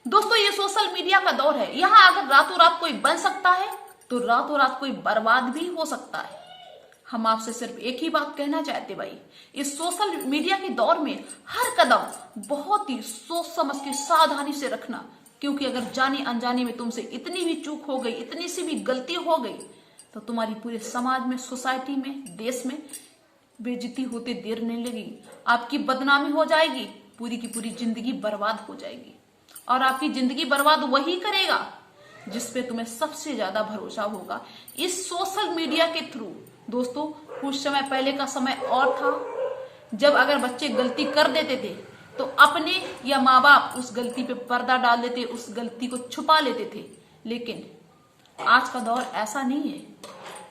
दोस्तों ये social media का दौर है, यहाँ अगर रातों रात कोई बन सकता है तो रातों रात कोई बर्बाद भी हो सकता है। हम आपसे सिर्फ एक ही बात कहना चाहते भाई, इस सोशल मीडिया के दौर में हर कदम बहुत ही सोच समझ के सावधानी से रखना, क्योंकि अगर जाने अनजाने में तुमसे इतनी भी चूक हो गई, इतनी सी भी गलती हो गई, तो तुम्हारी पूरे समाज में, सोसाइटी में, देश में बेइज्जती होते देर नहीं लगेगी, आपकी बदनामी हो जाएगी, पूरी की पूरी जिंदगी बर्बाद हो जाएगी। और आपकी जिंदगी बर्बाद वही करेगा जिसपे तुम्हें सबसे ज्यादा भरोसा होगा इस सोशल मीडिया के थ्रू। दोस्तों कुछ समय पहले का समय और था, जब अगर बच्चे गलती कर देते थे तो अपने या माँ बाप उस गलती पे पर्दा डाल देते, उस गलती को छुपा लेते थे। लेकिन आज का दौर ऐसा नहीं है,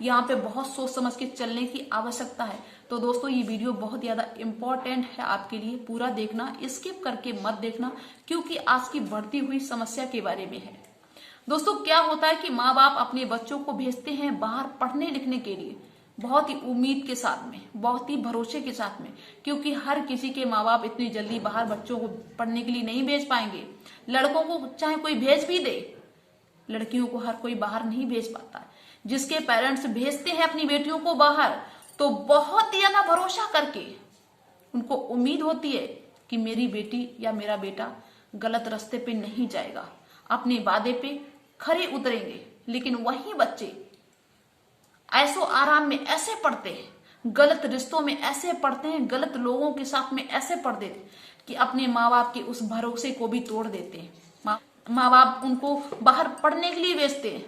यहाँ पे बहुत सोच समझ के चलने की आवश्यकता है। तो दोस्तों ये वीडियो बहुत ज्यादा इम्पोर्टेंट है आपके लिए, पूरा देखना, स्किप करके मत देखना, क्योंकि आज की बढ़ती हुई समस्या के बारे में है। दोस्तों क्या होता है कि माँ बाप अपने बच्चों को भेजते हैं बाहर पढ़ने लिखने के लिए, बहुत ही उम्मीद के साथ में, बहुत ही भरोसे के साथ में, क्योंकि हर किसी के माँ बाप इतनी जल्दी बाहर बच्चों को पढ़ने के लिए नहीं भेज पाएंगे। लड़कों को चाहे कोई भेज भी दे, लड़कियों को हर कोई बाहर नहीं भेज पाता। जिसके पेरेंट्स भेजते हैं अपनी बेटियों को बाहर तो बहुत ही ज्यादा भरोसा करके उनको उम्मीद होती है कि मेरी बेटी या मेरा बेटा गलत रास्ते पे नहीं जाएगा, अपने वादे पे खरे उतरेंगे। लेकिन वही बच्चे ऐसो आराम में ऐसे पढ़ते हैं, गलत रिश्तों में ऐसे पढ़ते हैं, गलत लोगों के साथ में ऐसे पढ़ देते कि अपने माँ बाप के उस भरोसे को भी तोड़ देते हैं। माँ बाप उनको बाहर पढ़ने के लिए भेजते हैं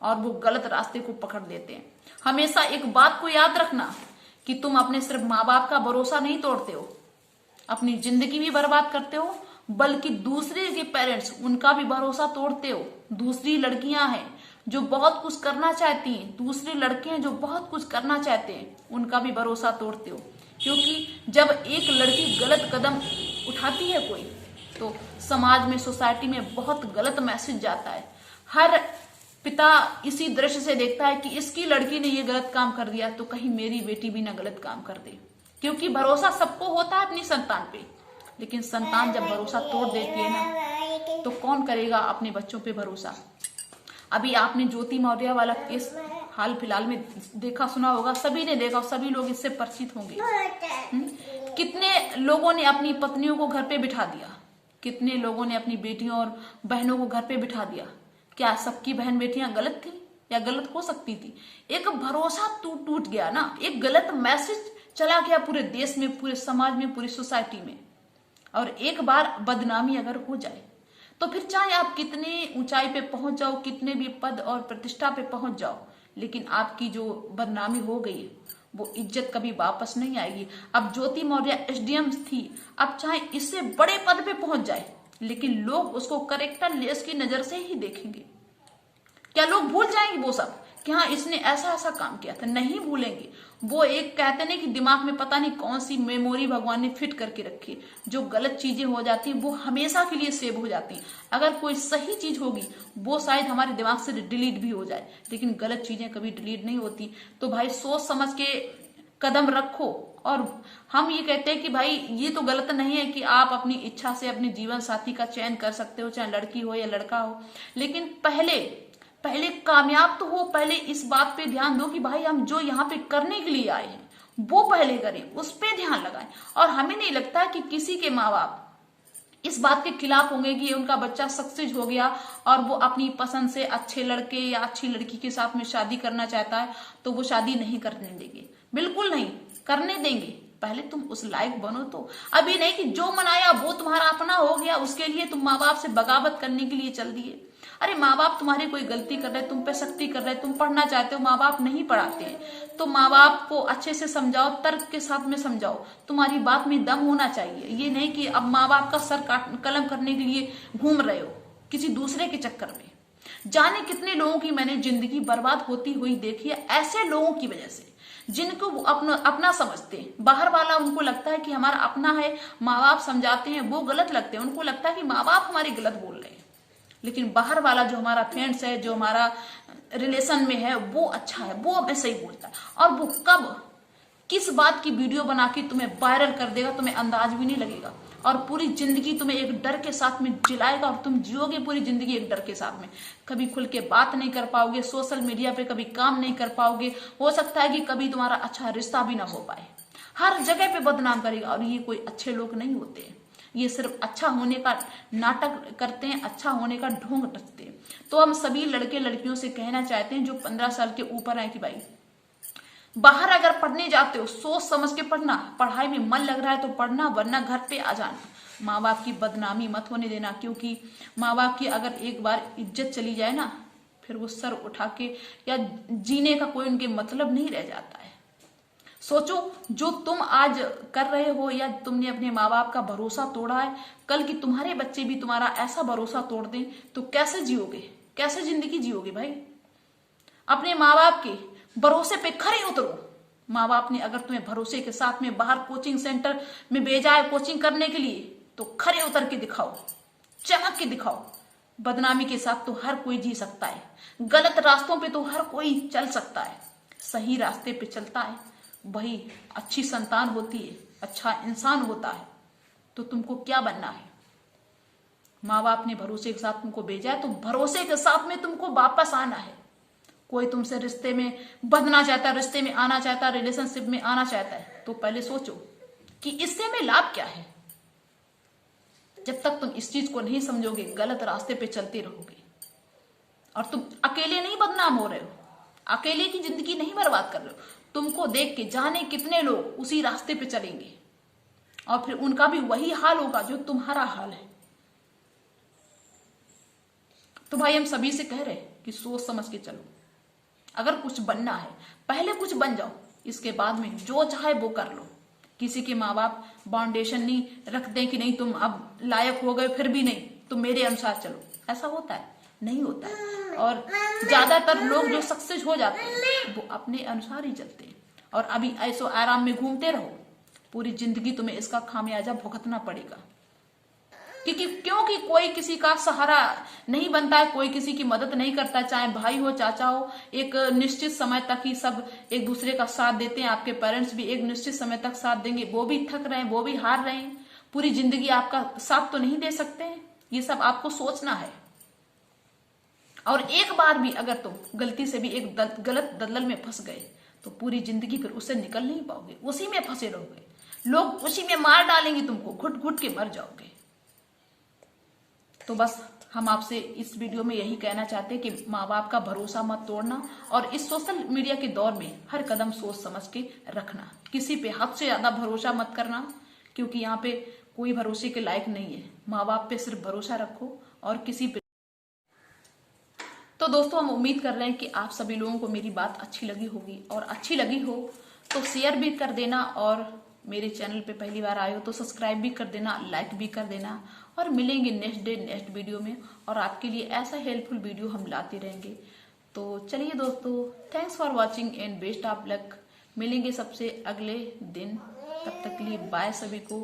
और वो गलत रास्ते को पकड़ लेते हैं। हमेशा एक बात को याद रखना कि तुम अपने सिर्फ माँ बाप का भरोसा नहीं तोड़ते हो, अपनी जिंदगी भी बर्बाद करते हो, बल्कि दूसरे के पेरेंट्स उनका भी भरोसा तोड़ते हो। दूसरी लड़कियां हैं जो बहुत कुछ करना चाहती हैं, दूसरे लड़के हैं जो बहुत कुछ करना चाहते हैं, उनका भी भरोसा तोड़ते हो। क्योंकि जब एक लड़की गलत कदम उठाती है कोई, तो समाज में, सोसाइटी में बहुत गलत मैसेज जाता है। हर पिता इसी दृश्य से देखता है कि इसकी लड़की ने ये गलत काम कर दिया तो कहीं मेरी बेटी भी ना गलत काम कर दे। क्योंकि भरोसा सबको होता है अपनी संतान पे, लेकिन संतान जब भरोसा तोड़ देती है ना, तो कौन करेगा अपने बच्चों पे भरोसा। अभी आपने ज्योति मौर्य वाला केस हाल फिलहाल में देखा सुना होगा, सभी ने देखा, सभी लोग इससे परिचित होंगे। कितने लोगों ने अपनी पत्नियों को घर पे बिठा दिया, कितने लोगों ने अपनी बेटियों और बहनों को घर पे बिठा दिया। क्या सबकी बहन बेटियां गलत थी या गलत हो सकती थी? एक भरोसा टूट गया ना, एक गलत मैसेज चला गया पूरे देश में, पूरे समाज में, पूरी सोसाइटी में। और एक बार बदनामी अगर हो जाए तो फिर चाहे आप कितने ऊंचाई पे पहुंच जाओ, कितने भी पद और प्रतिष्ठा पे पहुंच जाओ, लेकिन आपकी जो बदनामी हो गई है वो इज्जत कभी वापस नहीं आएगी। अब ज्योति मौर्य एसडीएम थी, अब चाहे इससे बड़े पद पे पहुंच जाए, लेकिन लोग उसको करेक्टर लेस की नजर से ही देखेंगे। क्या लोग भूल जाएंगे वो सब कि हाँ इसने ऐसा ऐसा काम किया था? नहीं भूलेंगे। वो एक कहते नहीं कि दिमाग में पता नहीं कौन सी मेमोरी भगवान ने फिट करके रखी, जो गलत चीजें हो जाती हैं वो हमेशा के लिए सेव हो जाती हैं। अगर कोई सही चीज होगी वो शायद हमारे दिमाग से डिलीट भी हो जाए, लेकिन गलत चीजें कभी डिलीट नहीं होती। तो भाई सोच समझ के कदम रखो। और हम ये कहते हैं कि भाई ये तो गलत नहीं है कि आप अपनी इच्छा से अपने जीवन साथी का चयन कर सकते हो, चाहे लड़की हो या लड़का हो, लेकिन पहले कामयाब तो हो। पहले इस बात पे ध्यान दो कि भाई हम जो यहाँ पे करने के लिए आए हैं वो पहले करें, उस पे ध्यान लगाएं। और हमें नहीं लगता कि किसी के माँ बाप इस बात के खिलाफ होंगे कि उनका बच्चा सक्सेस हो गया और वो अपनी पसंद से अच्छे लड़के या अच्छी लड़की के साथ में शादी करना चाहता है तो वो शादी नहीं करने देंगे, बिल्कुल नहीं करने देंगे। पहले तुम उस लायक बनो। तो अभी नहीं कि जो मनाया वो तुम्हारा अपना हो गया, उसके लिए तुम माँ बाप से बगावत करने के लिए चल दिए। अरे माँ बाप तुम्हारी कोई गलती कर रहे, तुम पे सख्ती कर रहे, तुम पढ़ना चाहते हो, माँ बाप नहीं पढ़ाते हैं, तो माँ बाप को अच्छे से समझाओ, तर्क के साथ में समझाओ। तुम्हारी बात में दम होना चाहिए। ये नहीं कि अब माँ बाप का सर कलम करने के लिए घूम रहे हो किसी दूसरे के चक्कर में। जाने कितने लोगों की मैंने जिंदगी बर्बाद होती हुई देखी है ऐसे लोगों की वजह से, जिनको वो अपना समझते हैं। बाहर वाला उनको लगता है कि हमारा अपना है, माँ बाप समझाते हैं, वो गलत लगते हैं, उनको लगता है कि माँ बाप हमारे गलत बोल रहे हैं। लेकिन बाहर वाला जो हमारा फ्रेंड्स है, जो हमारा रिलेशन में है, वो अच्छा है, वो हमें सही बोलता है। और वो कब किस बात की वीडियो बना के तुम्हें वायरल कर देगा तुम्हें अंदाज भी नहीं लगेगा। और पूरी जिंदगी तुम्हें एक डर के साथ में जिलाएगा, और तुम जियोगे पूरी जिंदगी एक डर के साथ में। कभी खुल के बात नहीं कर पाओगे, सोशल मीडिया पे कभी काम नहीं कर पाओगे, हो सकता है कि कभी तुम्हारा अच्छा रिश्ता भी ना हो पाए। हर जगह पे बदनाम करेगा, और ये कोई अच्छे लोग नहीं होते हैं। ये सिर्फ अच्छा होने का नाटक करते हैं, अच्छा होने का ढोंग रचते हैं। तो हम सभी लड़के लड़कियों से कहना चाहते हैं जो 15 साल के ऊपर है कि भाई बाहर अगर पढ़ने जाते हो सोच समझ के पढ़ना, पढ़ाई में मन लग रहा है तो पढ़ना, वरना घर पे आ जाना। माँ बाप की बदनामी मत होने देना, क्योंकि माँ बाप की अगर एक बार इज्जत चली जाए ना, फिर वो सर उठा के या जीने का कोई उनके मतलब नहीं रह जाता है। सोचो, जो तुम आज कर रहे हो या तुमने अपने माँ बाप का भरोसा तोड़ा है, कल की तुम्हारे बच्चे भी तुम्हारा ऐसा भरोसा तोड़ दें तो कैसे जियोगे, कैसे जिंदगी जियोगे भाई। अपने माँ बाप के भरोसे पे खरे उतरो। माँ बाप ने अगर तुम्हें भरोसे के साथ में बाहर कोचिंग सेंटर में भेजा है कोचिंग करने के लिए, तो खरे उतर के दिखाओ, चमक के दिखाओ। बदनामी के साथ तो हर कोई जी सकता है, गलत रास्तों पे तो हर कोई चल सकता है, सही रास्ते पे चलता है वही अच्छी संतान होती है, अच्छा इंसान होता है। तो तुमको क्या बनना है? माँ बाप ने भरोसे के साथ तुमको भेजा है, तो भरोसे के साथ में तुमको वापस आना है। कोई तुमसे रिश्ते में बंधना चाहता है, रिश्ते में आना चाहता है, रिलेशनशिप में आना चाहता है, तो पहले सोचो कि इससे में लाभ क्या है। जब तक तुम इस चीज को नहीं समझोगे, गलत रास्ते पे चलते रहोगे। और तुम अकेले नहीं बदनाम हो रहे हो, अकेले की जिंदगी नहीं बर्बाद कर रहे हो। तुमको देख के जाने कितने लोग उसी रास्ते पे चलेंगे, और फिर उनका भी वही हाल होगा जो तुम्हारा हाल है। तो भाई हम सभी से कह रहे कि सोच समझ के चलो। अगर कुछ बनना है पहले कुछ बन जाओ, इसके बाद में जो चाहे वो कर लो। किसी के माँ बाप बाउंडेशन नहीं रखते कि नहीं तुम अब लायक हो गए फिर भी नहीं, तुम मेरे अनुसार चलो। ऐसा होता है? नहीं होता है। और ज्यादातर लोग जो सक्सेस हो जाते हैं वो अपने अनुसार ही चलते हैं, और अभी ऐसो आराम में घूमते रहो, पूरी जिंदगी तुम्हें इसका खामियाजा भुगतना पड़ेगा। क्योंकि कोई किसी का सहारा नहीं बनता है, कोई किसी की मदद नहीं करता, चाहे भाई हो चाचा हो। एक निश्चित समय तक ही सब एक दूसरे का साथ देते हैं। आपके पेरेंट्स भी एक निश्चित समय तक साथ देंगे, वो भी थक रहे हैं, वो भी हार रहे हैं, पूरी जिंदगी आपका साथ तो नहीं दे सकते हैं। ये सब आपको सोचना है। और एक बार भी अगर तुम गलती से भी एक गलत दलदल में फंस गए तो पूरी जिंदगी फिर उससे निकल नहीं पाओगे, उसी में फंसे रहोगे। लोग उसी में मार डालेंगे तुमको, घुट घुट के मर जाओगे। तो बस हम आपसे इस वीडियो में यही कहना चाहते हैं कि माँ बाप का भरोसा मत तोड़ना, और इस सोशल मीडिया के दौर में हर कदम सोच समझ के रखना। किसी पे हद से ज्यादा भरोसा मत करना, क्योंकि यहाँ पे कोई भरोसे के लायक नहीं है। माँ बाप पे सिर्फ भरोसा रखो और किसी पे। तो दोस्तों हम उम्मीद कर रहे हैं कि आप सभी लोगों को मेरी बात अच्छी लगी होगी, और अच्छी लगी हो तो शेयर भी कर देना, और मेरे चैनल पे पहली बार आए हो तो सब्सक्राइब भी कर देना, लाइक भी कर देना। और मिलेंगे नेक्स्ट डे नेक्स्ट वीडियो में, और आपके लिए ऐसा हेल्पफुल वीडियो हम लाते रहेंगे। तो चलिए दोस्तों, thanks for watching and best of luck. मिलेंगे सबसे अगले दिन, तब तक के लिए बाय सभी को।